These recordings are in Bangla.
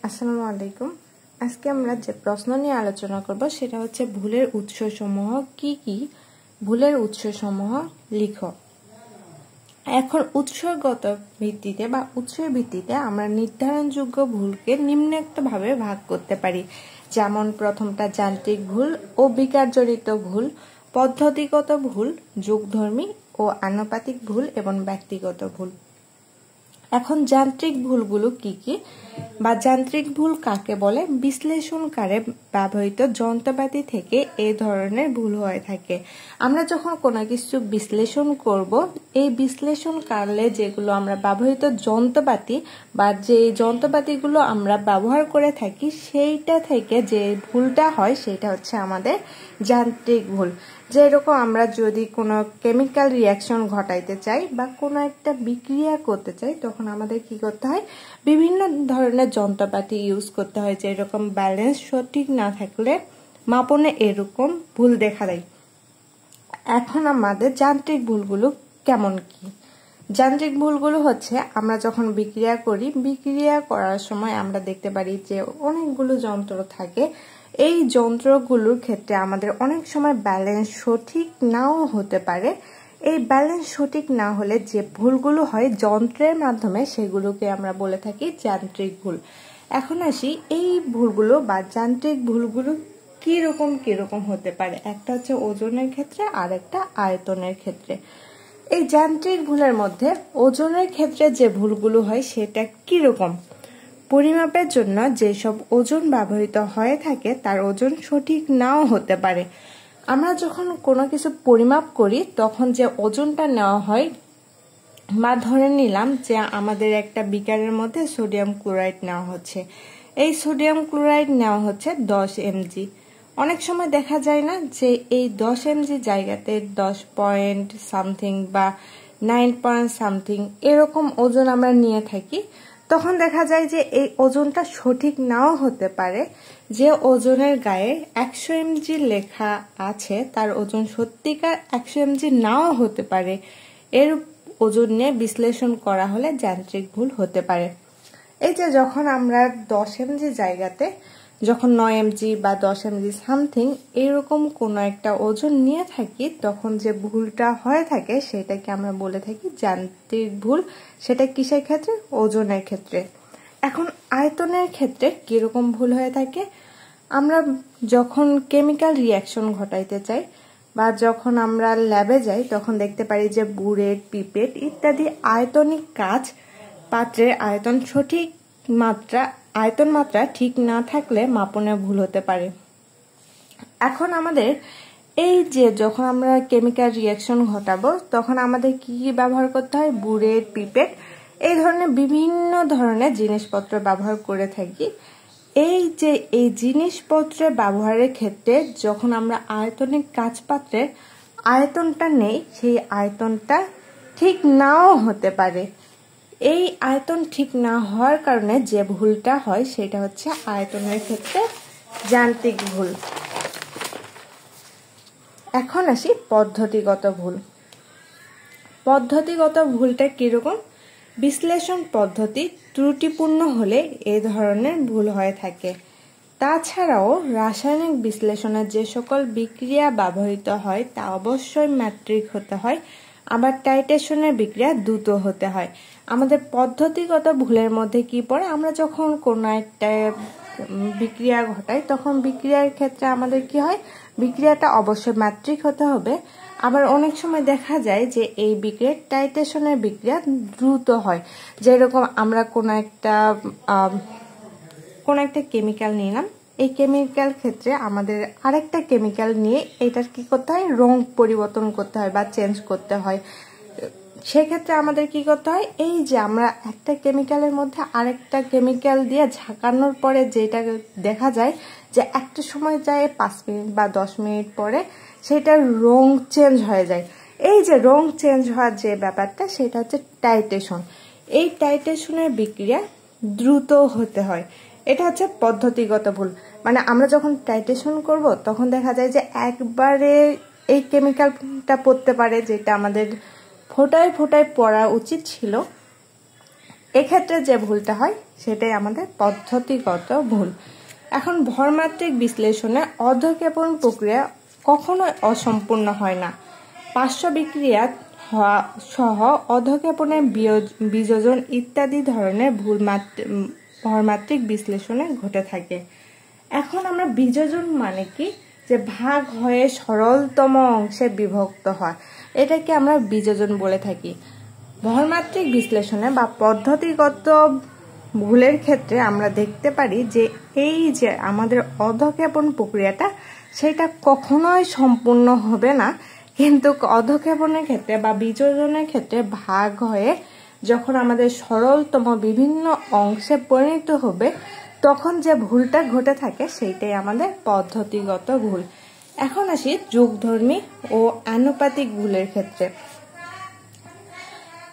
আসসালামু আলাইকুম। আজকে আমরা যে প্রশ্ন নিয়ে আলোচনা করব সেটা হচ্ছে ভুলের উৎসসমূহ কি কি। ভুলের উৎসসমূহ লিখো। এখন উৎসগত ভিত্তিতে বা উৎসের ভিত্তিতে আমরা নির্ধারণযোগ্য ভুলকে নিম্নোক্তভাবে ভাগ করতে পারি। যেমন প্রথমটা যান্ত্রিক ভুল ও বিকারজনিত ভুল, পদ্ধতিগত ভুল, যুগধর্মী ও আনুপাতিক ভুল এবং ব্যক্তিগত ভুল। এখন যান্ত্রিক ভুলগুলো কি কি বা যান্ত্রিক ভুল কাকে বলে? বিশ্লেষণকারে ব্যবহৃত যন্ত্রপাতি থেকে এই ধরনের ভুল হয়ে থাকে। আমরা যখন কোনো কিছু বিশ্লেষণ করব, এই বিশ্লেষণকালে যেগুলো আমরা ব্যবহৃত যন্ত্রপাতি বা যে যন্ত্রপাতিগুলো আমরা ব্যবহার করে থাকি সেইটা থেকে যে ভুলটা হয় সেটা হচ্ছে আমাদের যান্ত্রিক ভুল। যেরকম আমরা যদি কোনো কেমিক্যাল রিয়াকশন ঘটাইতে চাই বা কোনো একটা বিক্রিয়া করতে চাই, তখন আমাদের কি করতে হয়? বিভিন্ন ধরনের যন্ত্রপাতি ইউজ করতে হয়। যেরকম ব্যালেন্স সঠিক না থাকলে মাপনে এরকম ভুল দেখা দেয়। এখন আমাদের যান্ত্রিক ভুলগুলো কেমন কি? যান্ত্রিক ভুলগুলো হচ্ছে আমরা যখন বিক্রিয়া করি, বিক্রিয়া করার সময় আমরা দেখতে পারি যে অনেকগুলো যন্ত্র থাকে। এই যন্ত্রগুলোর ক্ষেত্রে আমাদের অনেক সময় ব্যালেন্স সঠিক নাও হতে পারে। এই ব্যালেন্স সঠিক না হলে যে ভুলগুলো হয় যন্ত্রের মাধ্যমে, সেগুলোকে আমরা বলে থাকি যান্ত্রিক ভুল। এখন আসি এই ভুলগুলো বা যান্ত্রিক ভুলগুলো কিরকম হতে পারে। একটা হচ্ছে ওজনের ক্ষেত্রে আর একটা আয়তনের ক্ষেত্রে। এই যান্ত্রিক ভুলের মধ্যে ওজনের ক্ষেত্রে যে ভুলগুলো হয় সেটা কিরকম? পরিমাপের জন্য যেসব ওজন ব্যবহৃত হয়ে থাকে তার ওজন সঠিক নাও হতে পারে। আমরা যখন কোনো কিছু পরিমাপ করি তখন যে ওজনটা নেওয়া হয়, বা ধরে নিলাম যে আমাদের একটা বিকারের মধ্যে সোডিয়াম ক্লোরাইড নেওয়া হচ্ছে। এই সোডিয়াম ক্লোরাইড নেওয়া হচ্ছে 10 mg। অনেক সময় দেখা যায় না যে এই 10 mg জায়গাতে 10 পয়েন্ট সামথিং বা 9 পয়েন্ট সামথিং এরকম ওজন আমরা নিয়ে থাকি। তখন দেখা যায় যে এই ওজনটা সঠিক নাও হতে পারে। যে ওজনের গায়ে 100 mg লেখা আছে তার ওজন সত্যিকার 100 mg নাও হতে পারে। এর ওজন নিয়ে বিশ্লেষণ করা হলে যান্ত্রিক ভুল হতে পারে। এই যে যখন আমরা 10 mg জায়গাতে যখন 9 mg বা 10 mg সামথিং এরকম কোনো একটা ওজন নিয়ে থাকি, তখন যে ভুলটা হয়ে থাকে সেটাকে আমরা বলে থাকি যান্ত্রিক ভুল। সেটা কিসের ক্ষেত্রে? ওজনের ক্ষেত্রে। এখন আয়তনের ক্ষেত্রে কিরকম ভুল হয়ে থাকে? আমরা যখন কেমিক্যাল রিয়াকশন ঘটাইতে চাই বা যখন আমরা ল্যাবে যাই, তখন দেখতে পারি যে বুলেট, পিপেট ইত্যাদি আয়তনিক কাজ পাত্রের আয়তন মাত্রা ঠিক না থাকলে মাপনে ভুল হতে পারে। এখন আমাদের এই যে যখন আমরা কেমিক্যাল রিয়াকশন ঘটাবো তখন আমাদের কি কি ব্যবহার করতে হয়? বুলেট, পিপেট এই ধরনের বিভিন্ন ধরনের জিনিসপত্র ব্যবহার করে থাকি। এই যে এই জিনিসপত্রের ব্যবহারের ক্ষেত্রে যখন আমরা আয়তনিক কাজ পাত্রের আয়তনটা নেই, সেই আয়তনটা ঠিক নাও হতে পারে। এই আয়তন ঠিক না হওয়ার কারণে যে ভুলটা হয় সেটা হচ্ছে আয়তনের ক্ষেত্রে যান্ত্রিক ভুল। এখন আসি পদ্ধতিগত ভুল। পদ্ধতিগত ভুলটা কিরকম? বিশ্লেষণ পদ্ধতি ত্রুটিপূর্ণ হলে এই ধরনের ভুল হয়ে থাকে। তাছাড়াও রাসায়নিক বিশ্লেষণের যে সকল বিক্রিয়া ব্যবহৃত হয় তা অবশ্যই ম্যাট্রিক হতে হয়, আবার টাইট্রেশনের বিক্রিয়া দ্রুত হতে হয়। আমাদের পদ্ধতিগত ভুলের মধ্যে কি পড়ে? আমরা যখন কোনো একটা বিক্রিয়া ঘটাই তখন বিক্রিয়ার ক্ষেত্রে আমাদের কি হয়? বিক্রিয়াটা অবশ্যই ম্যাট্রিক হতে হবে। আবার অনেক সময় দেখা যায় যে এই বিক্রিয়া টাইট্রেশনের বিক্রিয়া দ্রুত হয়। যেরকম আমরা কোনো একটা কেমিক্যাল নিলাম, এই কেমিক্যাল ক্ষেত্রে আমাদের আরেকটা কেমিক্যাল নিয়ে এটার কি করতে হয়? রং পরিবর্তন করতে হয় বা চেঞ্জ করতে হয়। সেক্ষেত্রে আমাদের কি করতে হয়? এই যে আমরা একটা কেমিক্যালের মধ্যে আরেকটা কেমিক্যাল দিয়ে ঝাঁকানোর পরে যেটা দেখা যায় যে একটা সময় যায় 5 মিনিট বা 10 মিনিট পরে সেটার রং চেঞ্জ হয়ে যায়। এই যে রং চেঞ্জ হওয়ার যে ব্যাপারটা সেটা হচ্ছে টাইট্রেশন। এই টাইট্রেশনের বিক্রিয়া দ্রুত হতে হয়। এটা হচ্ছে পদ্ধতিগত ভুল। মানে আমরা যখন টাইট্রেশন করব তখন দেখা যায় যে একবারে এই কেমিক্যালটা পড়তে পারে যেটা আমাদের ফোটায় ফোটায় পড়া উচিত ছিল। এক্ষেত্রে যে ভুলটা হয় সেটাই আমাদের পদ্ধতিগত ভুল। এখন ভরমাত্রিক বিশ্লেষণে অধঃক্ষেপণ প্রক্রিয়া কখনোই অসম্পূর্ণ হয় না। পার্শ্ব বিক্রিয়া সহ অধঃক্ষেপণের বিযোজন ইত্যাদি ধরনের ভুল ভরমাত্রিক বিশ্লেষণে ঘটে থাকে। এখন আমরা বিযোজন মানে কি, যে ভাগ হয়ে সরলতম অংশে বিভক্ত হয়, এটাকে আমরা বিযোজন বলে থাকি। ভরমাত্রিক বিশ্লেষণে বা পদ্ধতিগত ভুলের ক্ষেত্রে আমরা দেখতে পারি যে এই যে আমাদের অধঃক্ষেপণ প্রক্রিয়াটা সেটা কখনোই সম্পূর্ণ হবে না, কিন্তু অধঃক্ষেপণের ক্ষেত্রে বা বিযোজনের ক্ষেত্রে ভাগ হয়ে যখন আমাদের সরলতম বিভিন্ন অংশে পরিণত হবে তখন যে ভুলটা ঘটে থাকে সেইটাই আমাদের পদ্ধতিগত ভুল। এখন আসি যোগধর্মী ও আনুপাতিক ভুলের ক্ষেত্রে।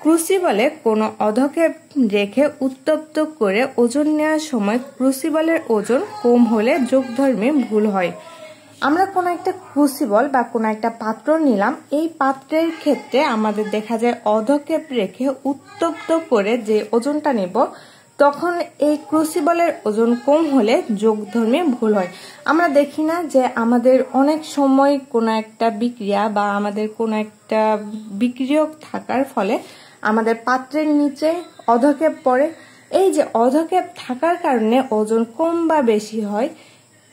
ক্রুসিবলে কোনো অধঃক্ষেপ রেখে উত্তপ্ত করে ওজন নেওয়ার সময় ক্রুসিবলের ওজন কম হলে যোগধর্মী ভুল হয়। আমরা কোনো একটা ক্রুসিবল বা কোনো একটা পাত্র নিলাম, এই পাত্রের ক্ষেত্রে আমাদের দেখা যায় অধঃক্ষেপ রেখে উত্তপ্ত করে যে ওজনটা নেব তখন এই ক্রুসিবলের ওজন কম হলে যোগধর্মী ভুল হয়। আমরা দেখি না যে আমাদের অনেক সময় কোনো একটা বিক্রিয়া বা আমাদের কোনো একটা বিক্রিয়ক থাকার ফলে আমাদের পাত্রের নিচে অধঃক্ষেপ পড়ে, এই যে অধঃক্ষেপ থাকার কারণে ওজন কম বা বেশি হয়,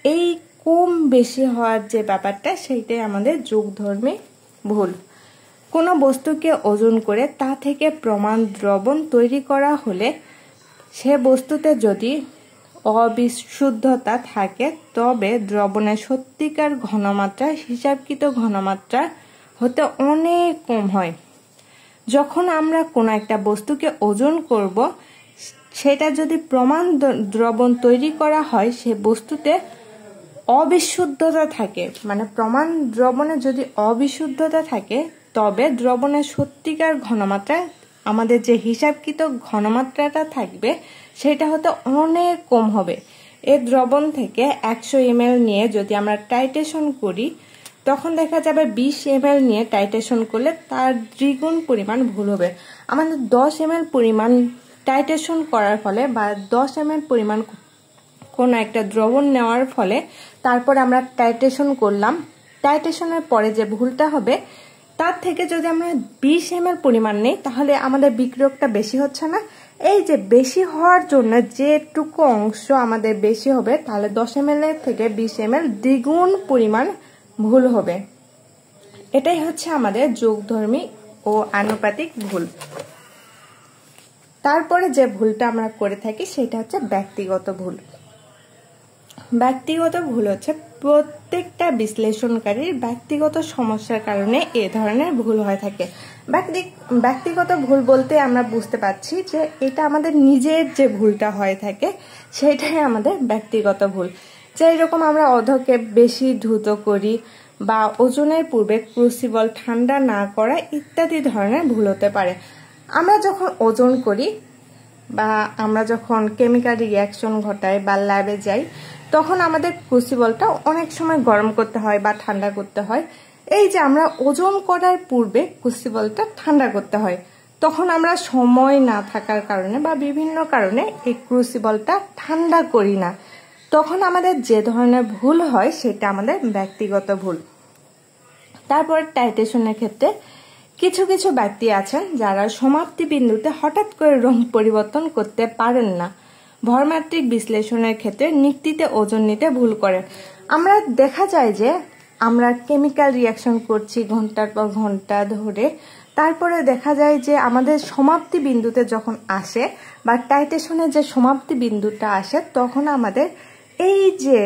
এই কম বেশি হওয়ার যে ব্যাপারটা সেইটাই আমাদের যোগধর্মী ভুল। কোনো বস্তুকে ওজন করে তা থেকে প্রমাণ দ্রবণ তৈরি করা হলে সে বস্তুতে যদি অবিশুদ্ধতা থাকে তবে দ্রবণের সত্যিকার ঘনমাত্রা হিসাবকৃত ঘনমাত্রা হতে অনেক কম হয়। যখন আমরা কোনো একটা বস্তুকে ওজন করব সেটা যদি প্রমাণ দ্রবণ তৈরি করা হয় সে বস্তুতে অবিশুদ্ধতা থাকে, মানে প্রমাণ দ্রবণে যদি অবিশুদ্ধতা থাকে তবে দ্রবণের সত্যিকার ঘনমাত্রা আমাদের যে হিসাবকৃত ঘনমাত্রাটা থাকবে সেটা হতে অনেক কম হবে। এই দ্রবণ থেকে 100 ml নিয়ে যদি আমরা টাইট্রেশন করি তখন দেখা যাবে 20 ml নিয়ে টাইট্রেশন করলে তার দ্বিগুণ পরিমাণ ভুল হবে। আমাদের 10 ml পরিমাণ টাইট্রেশন করার ফলে বা 10 ml পরিমাণ কোনো একটা দ্রবণ নেওয়ার ফলে তারপর আমরা টাইট্রেশন করলাম, টাইট্রেশনের পরে যে ভুলটা হবে তার থেকে যদি আমরা 20 ml পরিমাণ নেই তাহলে আমাদের বিক্রিয়কটা বেশি হচ্ছে না। এই যে বেশি হওয়ার জন্য যেটুকু অংশ আমাদের বেশি হবে তাহলে 10 ml থেকে 20 ml দ্বিগুণ পরিমাণ ভুল হবে। এটাই হচ্ছে আমাদের যোগধর্মী ও আনুপাতিক ভুল। তারপরে যে ভুলটা আমরা করে থাকি সেটা হচ্ছে ব্যক্তিগত ভুল। ব্যক্তিগত ভুল হচ্ছে প্রত্যেকটা বিশ্লেষণকারীর ব্যক্তিগত সমস্যার কারণে এ ধরনের ভুল হয়ে থাকে। ব্যক্তিগত ভুল বলতে আমরা বুঝতে পারছি যে এটা আমাদের নিজের যে ভুলটা হয়ে থাকে সেটাই আমাদের ব্যক্তিগত ভুল। যেই রকম আমরা অধঃক্ষেপ বেশি দ্রুত করি বা ওজনের পূর্বে ক্রুসিবল ঠান্ডা না করা ইত্যাদি ধরনের ভুল হতে পারে। আমরা যখন ওজন করি বা আমরা যখন কেমিক্যাল রিঅ্যাকশন ঘটাই বা ল্যাবে যাই তখন আমাদের ক্রুসিবলটা অনেক সময় গরম করতে হয় বা ঠান্ডা করতে হয়। এই যে আমরা ওজন করার পূর্বে ক্রুসিবলটা ঠান্ডা করতে হয়, তখন আমরা সময় না থাকার কারণে বা বিভিন্ন কারণে এই ক্রুসিবলটা ঠান্ডা করি না, তখন আমাদের যে ধরনের ভুল হয় সেটা আমাদের ব্যক্তিগত ভুল। তারপর টাইট্রেশনের ক্ষেত্রে কিছু কিছু ব্যক্তি আছেন যারা সমাপ্তি বিন্দুতে হঠাৎ করে রং পরিবর্তন করতে পারেন না। ভরমাত্রিক বিশ্লেষণের ক্ষেত্রে নিক্তিতে ওজন নিতে ভুল করেন। আমরা দেখা যায় যে আমরা কেমিক্যাল রিঅ্যাকশন করছি ঘন্টার পর ঘন্টা ধরে, তারপরে দেখা যায় যে আমাদের সমাপ্তি বিন্দুতে যখন আসে বা টাইট্রেশনের যে সমাপ্তি বিন্দুটা আসে তখন আমাদের এই যে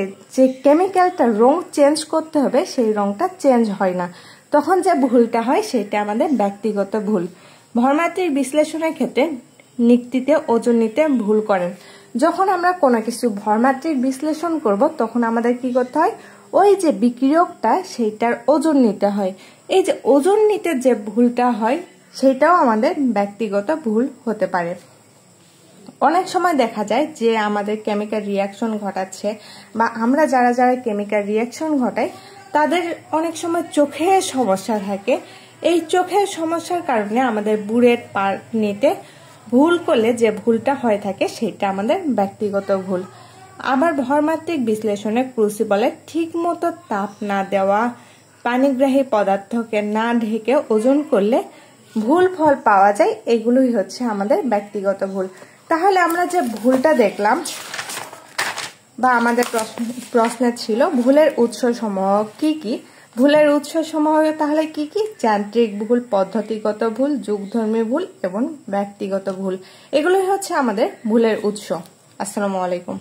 কেমিক্যালটা রং চেঞ্জ করতে হবে সেই রংটা চেঞ্জ হয় না, তখন যে ভুলটা হয় সেটা আমাদের ব্যক্তিগত ভুল। ভরমাত্রিক বিশ্লেষণের ক্ষেত্রে নিক্তিতে ওজন নিতে ভুল করেন। যখন আমরা কোনো কিছু ভরমাত্রিক বিশ্লেষণ করব তখন আমাদের কি করতে হয়, ওই যে বিক্রিয়কটা সেইটার ওজন নিতে হয়। এই যে ওজন নিতে যে ভুলটা হয় সেটাও আমাদের ব্যক্তিগত ভুল হতে পারে। অনেক সময় দেখা যায় যে আমাদের কেমিক্যাল রিঅ্যাকশন ঘটাচ্ছে বা আমরা যারা যারা কেমিক্যাল রিঅ্যাকশন ঘটাই তাদের অনেক সময় চোখের সমস্যা থাকে। এই চোখের সমস্যার কারণে আমাদের বুলেট পার্ট নিতে ভুল করলে যে ভুলটা হয়ে থাকে সেটা আমাদের ব্যক্তিগত ভুল। আবার ভরমাত্রিক বিশ্লেষণে ক্রুসিবলে ঠিক মতো তাপ না দেওয়া, পানিগ্রাহী পদার্থকে না ঢেকে ওজন করলে ভুল ফল পাওয়া যায়, এগুলোই হচ্ছে আমাদের ব্যক্তিগত ভুল। তাহলে আমরা যে ভুলটা দেখলাম বা আমাদের প্রশ্নে ছিল ভুলের উৎসসমূহ কি কি, ভুলের উৎসসমূহ তাহলে কি কি? যান্ত্রিক ভুল, পদ্ধতিগত ভুল, যুগধর্মী ভুল এবং ব্যক্তিগত ভুল, এগুলোই হচ্ছে আমাদের ভুলের উৎস। আসসালামু আলাইকুম।